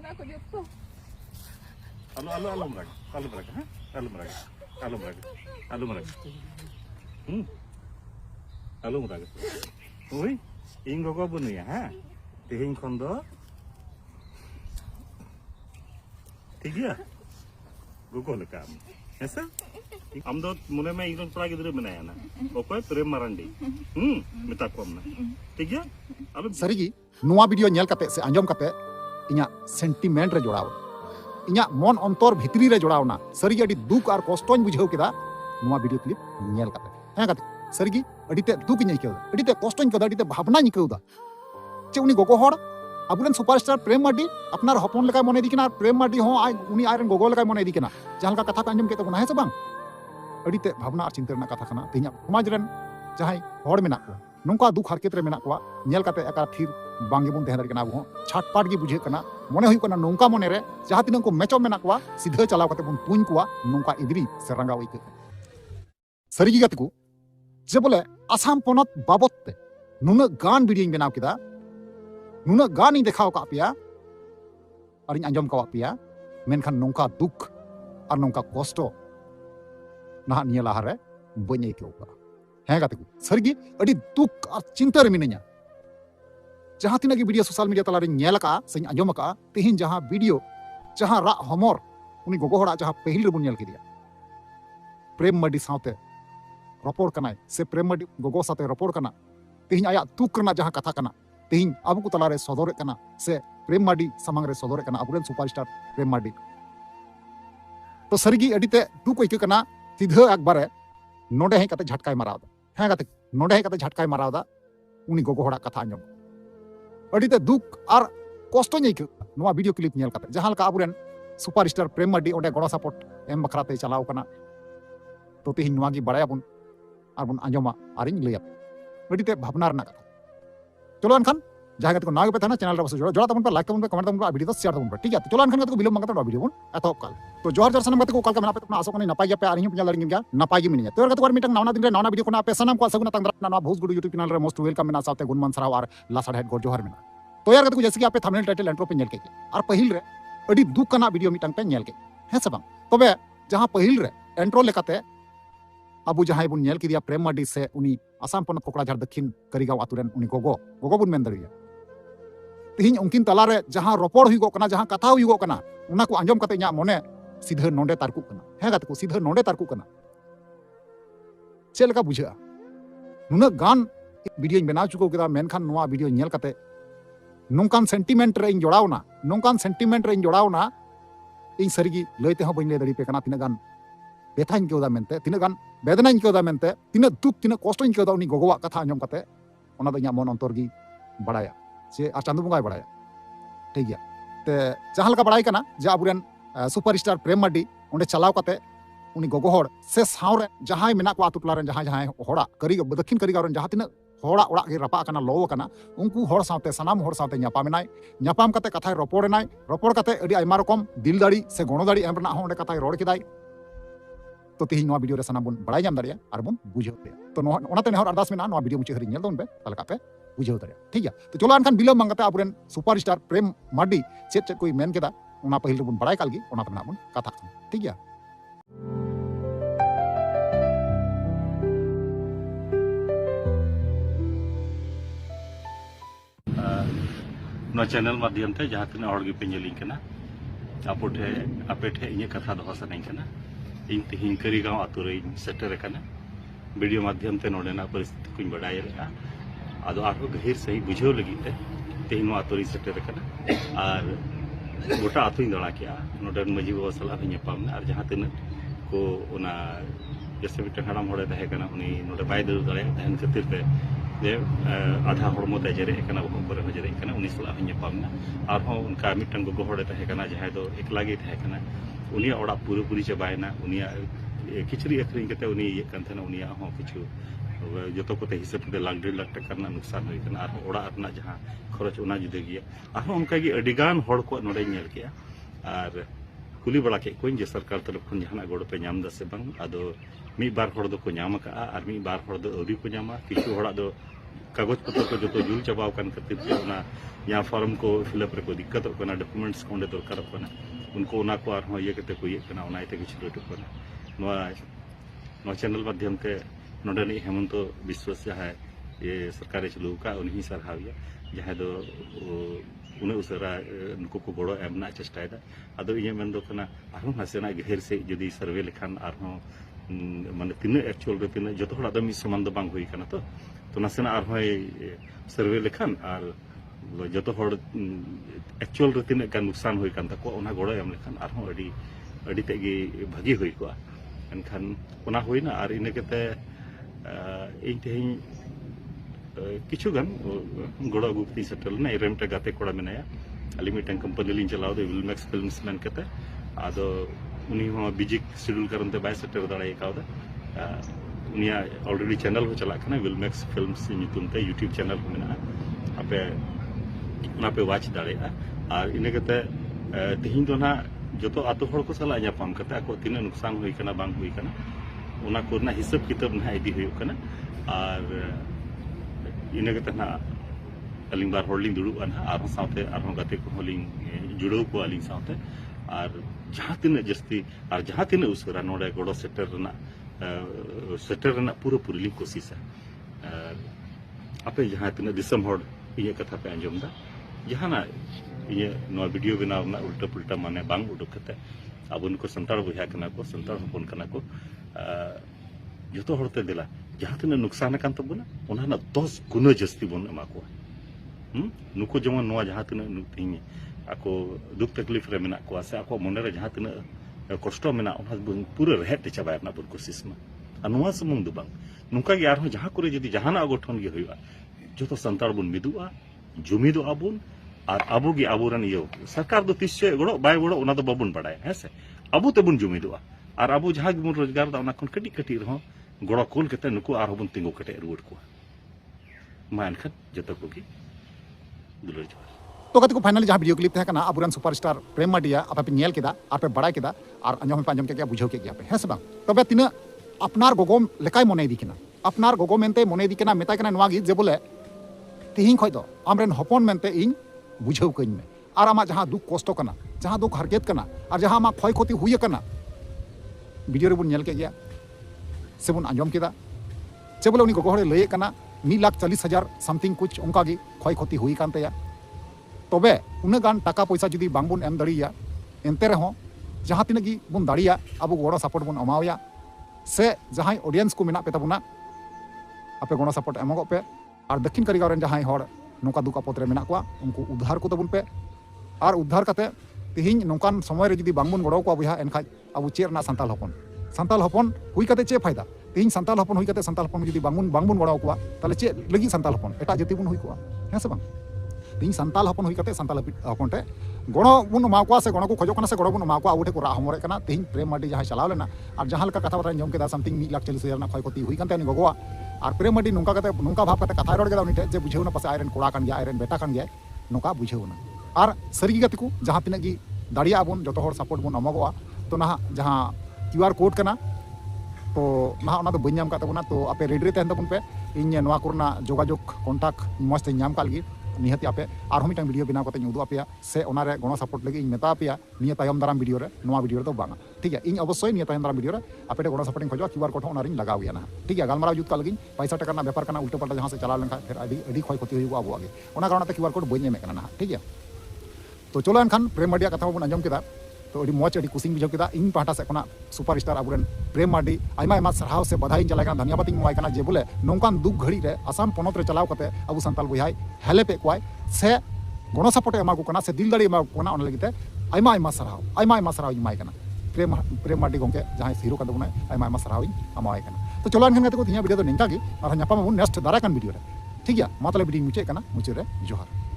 Alum raga, ha? Alum raga. Alum raga. Ui, ing gogo bunu ya, ha? Tihing kondo. Tiga. Gogo lekam. Esa? Amdo mune me ingron pura gidre menaya na. Okoy Prem Marandi. Meta kom na. Tiga? Alum sarigi nuwa video nyel kate se anjom kate inya sentiment re jodaw inya mon ontor bhitri re jodaw na sarigi adi duk ar kostoñ bujhau keda nuwa video clip nyel kate ha kate sarigi adi te duk nyai keda adi te kostoñ keda adi te bhabna ni keda che uni gogo hor abulen superstar Prem Mardi apnar hopon lekai mone dikina Prem Mardi ho ai uni iron gogo lekai mone dikina jahan ka katha anjom kete buna he se bang adi te bhabna ar chinta rena katha kana tinya samaj ren jahai hor menak ko nongka duk harket re menak ko nyel kate eka thir bangi bun tehan kana bo chatpat gi bujhe kana mone hui kana nongka mone re jaha tinang ko mecho menak ko sidhe chalaw kate bun tuñ ko nongka idri seranga oi ke sarigi gatiku je bole asam ponot babot te nuna gan video ing benaw kida nuna gan ing dekhaw ka pia aring anjom ka pia menkhan nongka duk ar nongka kosto nah niya lahare bonyai ke ka हैं गाते को सरगी अड़ी दुख और चिंता रे मिनया जहां तिना की वीडियो सोशल मीडिया तला रे नेल का सही आजम का तेहिन जहां वीडियो जहां रा हमर उनी गोगो हड़ा जहां पहिल रे बुन नेल किदिया प्रेम मडी साथे रपोड़ कनाय से प्रेम मडी गोगो साथे रपोड़ कना तेहिन आया दुख करना जहां कथा कना तेहिन अब को तला रे सदर कना से प्रेम मडी समंग रे सदर कना अबुरेन सुपरस्टार प्रेम मडी तो सरगी अडीते दुख इक कना सीधा एकबारे नोडे हे कते झटकाय माराव हाँ गाते नोडे हे कते झटकाय माराव उनी गोगो हड़ा कथा आंजम अडीते दुख और कष्ट नइक नोवा वीडियो क्लिप नेल कते जहां लका अबुरेन सुपरस्टार प्रेम मडी ओडे गड़ो सपोर्ट एम बखराते चलाव कना तो तेहिन नोवा गी बड़ाया बुन आर बुन आंजमा आरिन लैया अडीते भावना रना कथा चलो अनखान जहां गाते को नाग पे था ना चैनल रे बस जोड़ा तबन पे लाइक तबन पे कमेंट तबन पे वीडियो तो शेयर तबन पे ठीक है तो चलो अनखान गाते को बिलो मंगता वीडियो बुन एतो काल तो जोहर जोर सनम गाते को काल का मना पे अपना आसो कने नपाय पे आरिन पुnya लरिंग गया नपाय गी मिनिया तो गाते को मिटंग नावना दिन रे नावना वीडियो को ना पे सनम को सगुना तंग ना भोज गुडू यूट्यूब चैनल रे मोस्ट वेलकम मेना साथे गुणमान सराव और लासाड हेड गोर जोहर मेना तो यार गाते को जैसे कि आपे थंबनेल टाइटल एंट्रो पे नेल के और पहिल रे अडी दुख कना वीडियो मिटंग पे नेल के है सब तबे जहां पहिल रे एंट्रो लेकाते अबु जहां बुन नेल किदिया प्रेम मडी से उनी आसाम पनत कोकड़ा झार दक्षिण करिगांव आतुरेन उनी गोगो बुन मेन दरिया तिहिन उनकिन तलारे जहां रपोड़ हुई कना जहां कथा हुई कना उना को आंजम कते इᱧᱟᱜ मने सीधा नोंडे तारकु कना हे गाते को सीधा नोंडे तारकु कना चेलका बुझा नुना गान वीडियो बना चुको केदा मेनखान नोवा वीडियो नेल कते नोंकान सेंटीमेंट रे इन जोड़ावना नोंकान सेंटीमेंट रे इन जोड़ावना इन सरीगी लयते हो बइन ले दड़ी पे कना तिना गान बेथाइन केदा मेनते तिना गान बेदनाइन केदा मेनते तिना दुख तिना कष्टइन केदा उनी गोगोवा कथा आंजम कते ओना दो इᱧᱟᱜ मन अंतर गी बड़ाया से आ चांदू बंगाय बड़ाया ठीक गया ते जहां लका बड़ाई कना जे अबुरेन सुपरस्टार प्रेम मडी ओंडे चलाव कते उनी गोगो हड़ से सावरे जहां मेना को आतु टला रेन जहां हड़ा करी दक्षिण करिगाव रेन जहां तिना हड़ा ओड़ा गे रपा कना लो कना उनकू हड़ साथे सनाम हड़ साथे ᱧᱟᱯᱟᱢᱮᱱᱟᱭ ᱧᱟᱯᱟᱢ कते कथाय रपोड़ेनाय रपोड़ कते अडी आयमा रकम दिल दाड़ी से गणो दाड़ी एम रना ओंडे कथाय रोड़ किदाय तो तेहिन नोवा वीडियो रे सनाम बुन बड़ाय जाम दाड़िया आर बुन बुझाव दाड़िया तो ओनाते नेहर अरदास मेना नोवा वीडियो मुचे हरि नेल दोन पे तलका पे बुझाव दाड़िया ठीक है तो चलो अनखान बिलम मंगते अबुरेन सुपरस्टार प्रेम मडी चेत कोई मेन केदा ओना पहिल बुन बड़ाय कालगी ओना तना बुन कथा ठीक है नो चैनल माध्यम ते जहां तना हड़ गे पे नेलिंग कना आपे इन कथा दो सनाई कना इन तिहिन करिगांव आतु रे सेटर कना वीडियो माध्यम ते नोडेना परिस्थिति कुछ बड़ाय लेगा आदो आरो गहिर सही बुझाव लगी ते तिहिन आतु रे सेटर कना और गोटा आतु दड़ा किया नोडन मजी बाबा सला ᱧᱟᱯᱟᱢ ना और जहां तना को ओना जैसे मिट्टे हड़ाम हड़े तहे कना उनी नोडे बाय दर दड़े तहन खातिर ते जे आधा हड़मो ते जरे कना बहम करे हो जरे कना उनी सला ᱧᱟᱯᱟᱢ ना और हो उनका मिट्टन गोगो हड़े तहे कना जहां दो एकला गे तहे कना उनिया ओड़ा पूरी पूरी चबायना उनिया किचरी अखरिंग कते उनी ये कन थना उनिया हो किछु जतो कोते हिसाब ते लाख 1.5 लाख टका ना नुकसान होई कना और ओड़ा रना जहां खरच उना जुदे गिया और उनका गे अडिगान हड़ को नोडे नेल किया और कुली बड़ा के कोइन जे सरकार तरफ खन जहां गोड़ पे नाम दसे बंग आदो मी बार हड़ दो को नाम का और मी बार हड़ दो अवरी को नामा किछु हड़ा दो कागज पत्र को जो जुल चाबाव कान खातिर ते ओना या फॉर्म को फिलअप रे को दिक्कत होना डॉक्यूमेंट्स को दरकार होना उनको ओना को आर ये कते को ये कना ओना इते किछु लटु कोना नवा चैनल माध्यम ते नोडनी हेमंत विश्वास है ये सरकार चलू का उन्हीं सरहाविया जहाँ दो उन्हें उसरा उनको को बड़ो एमना चेष्टा अदो इये मेन दो कना आरो नासेना गहर से जदी सर्वे लेखान आरो माने तिना एक्चुअल रे तिना जतो हड़ा दमी समान दो बांग हुई कना तो नासेना आरो सर्वे लेखान आर जतो हड़ एक्चुअल रे तिना का नुकसान हुई कान तको ओना गड़ो एम लेखान आरो अडी तेगे भागी हुई को एनखान ओना हुईना आर इने कते इन तेहिं किछु गान गड़ो अगू कती सेटल ना रेमटे गाते कोड़ा मेनाया अली मिटन कंपनी लिन चलाव दे विलमैक्स फिल्म्स मैन कते आदो उनी हो बिजिक शेड्यूल करनते बाय सेटर दाड़ाय कावदा उनिया ऑलरेडी चैनल हो चला कना विलमैक्स फिल्म्स नितुनते यूट्यूब चैनल हो मेना आपे ना पे वाच दाड़ाया और इने कते तेहिं दो ना जतो आतो हड़ को सला जापाम कते ako तिना नुकसान हुई कना बांग हुई कना ओना कोना हिसाब किताब ना इदी हुई कना और इना कते ना अलिंग बार होल्डिंग दुड़ुबा ना आर साथे आर गाते को होलिंग जुड़ो को अलिंग साथे और जहां तिना जस्ती और जहां तिना उसरा नोडे गड़ो सेटर ना पूरा लिंग कोशिश है आपे जहां तिना दिसम होड़ ये कथा पे अंजम दा जहां ना ये नो वीडियो बनाव ना उल्टा पुल्टा माने बांग उडुक कते अब उनको संताड़ बुझा कना को संताड़ हपन कना को जतो होड़ते दिला जहां तिना नुकसान कान तबना ओना ना 10 गुना जस्ती बन एमा को नुको जमन नोआ जहां तिना तिनी ako दुख तकलीफ रे मेना को से ako मन रे जहां तिना कष्ट मेना ओना पूरा रेहट चाबाय ना बन कोशिश में अनुवा समूंग दो बांग नुका गे आरो जहां करे जदी जहाना अगठन गे होइबा जतो संताड़ बन मिदुआ जुमिदो आबुन और अबो गे आबोरन यो सरकार दो तिसे गड़ो बाय गड़ो ओना दो बाबुन बडाय है से अबो तेबुन जुमिदोआ और अबो जहां गे बन रोजगार दा ओना कोन कटी कटी रहो गड़ो कोल कते नुको आरो बन तिंगो कटे रुवड़ को मान खत जतो को गे दुलर जोर तो कते को फाइनली जहां वीडियो क्लिप था अबुरन सुपरस्टार प्रेम माडिया आपे नेल केदा आपे बड़ाय केदा और अंजम पे अंजम के बुझाव के गया पे है से बांग तबे तिना अपनार गोगोम लेकाय मने दी किना अपनार गोगो मेनते मने दी किना मेताय किना नवा गी जे बोले तिहिं खय दो आमरेन हपन मेनते इन बुझाव कइन में और आमा जहां दुख कष्ट कना जहां दुख हरकेत कना और जहां आमा क्षय क्षति हुई कना वीडियो रे बुन नेल के गया से बुन अंजम केदा जे बोले उनी गोगो हरे लय कना 1,40,000 समथिंग कुछ उनका गी क्षय क्षति हुई कान तया तबे उन्ना गान टाका पैसा जुदी बांग बुन एम दड़िया एनते रहो जहां तिना गी बुन दाड़िया अब गड़ो सपोर्ट बुन अमावया से जहां ऑडियंस को मेना पे तबुना आपे गड़ो सपोर्ट एमोगो पे और दक्षिण कारीगार रेन जहां हड़ नोका दुक आपद रे मेना को उनको उद्धार को तबुन पे और उद्धार कते तिहिं नोकान समय रे जुदी बांग बुन गड़ो को बुहा एनखाज अब चेरना संताल हपन हुई कते चे फायदा तिहिं संताल हपन हुई कते संताल हपन जुदी बांग बुन गड़ो को ताले चे लगी संताल हपन एटा जाति बुन हुई को है से बांग तीन संताल हपन हुई कते संताल हपन टे गणो बुन मा को से गणो को खोजो कना से गणो बुन मा को आउटे को रा हमरे कना तीन प्रेम माडी जहां चलाव लेना और जहां लका कथा बता जम के दा समथिंग 1,40,000 ना खय कोती हुई कानते गगोवा और प्रेम माडी नुका कते नुका भाव कते कथा रोड गेदा उनी जे बुझेउना पासे आयरन कोड़ा कान गया आयरन बेटा कान गया नुका बुझेउना और सरी गति को जहां तिना गी दाड़िया बुन जतो हर सपोर्ट बुन अमगोआ तो ना जहां QR कोड कना तो ना ओना तो बन्याम का तबना तो आपे रेडी तहन तबन पे इन नवा करना जोगाजोग कांटेक्ट मस्त नाम का लगी निहती आपे और मिटन वीडियो बनाव कते उदू आपे से ओनारे गणो सपोर्ट लगी मेता पे निया तायम दाराम वीडियो रे नवा वीडियो रे तो बांगा ठीक है इन अवश्य निया तायम दाराम वीडियो रे आपे गणो सपोर्ट खोजो QR कोड ओनारिन लगाव गया ना ठीक है गालमाराव जुत का लगी पैसा टका ना व्यापार करना उल्टा पल्टा जहां से चला लेखा फिर अडी खय क्षति हुई आबो आगे ओना कारण ते QR कोड बइन एमे करना ठीक है तो चलो एनखान प्रेम माडिया कथा बन अंजम केदा तो अडी मौज अडी कुसिंग बुझाव केदा इन पाटा से कोना सुपरस्टार अबुरन प्रेम माडी आयमा आयमा सरहाव से बधाई चला कना धन्यवाद इन माय कना जे बोले नोंकान दुख घड़ी रे आसाम पोनत रे चलाव कते अबु संताल बुझाई हेले पे कोय से गणो सपोर्ट एमा को कना से दिल दाड़ी एमा को कना ओन लगिते आयमा आयमा सरहाव इन माय कना प्रेम माडी गोंके जहां हीरो का दबना आयमा आयमा सरहाव इन अमाय कना तो चलो एनखान कते को थिया वीडियो तो निंका गी और न्यापा नेक्स्ट दारा कान वीडियो रे ठीक है मा तले वीडियो मुचे कना मुचे रे जोहार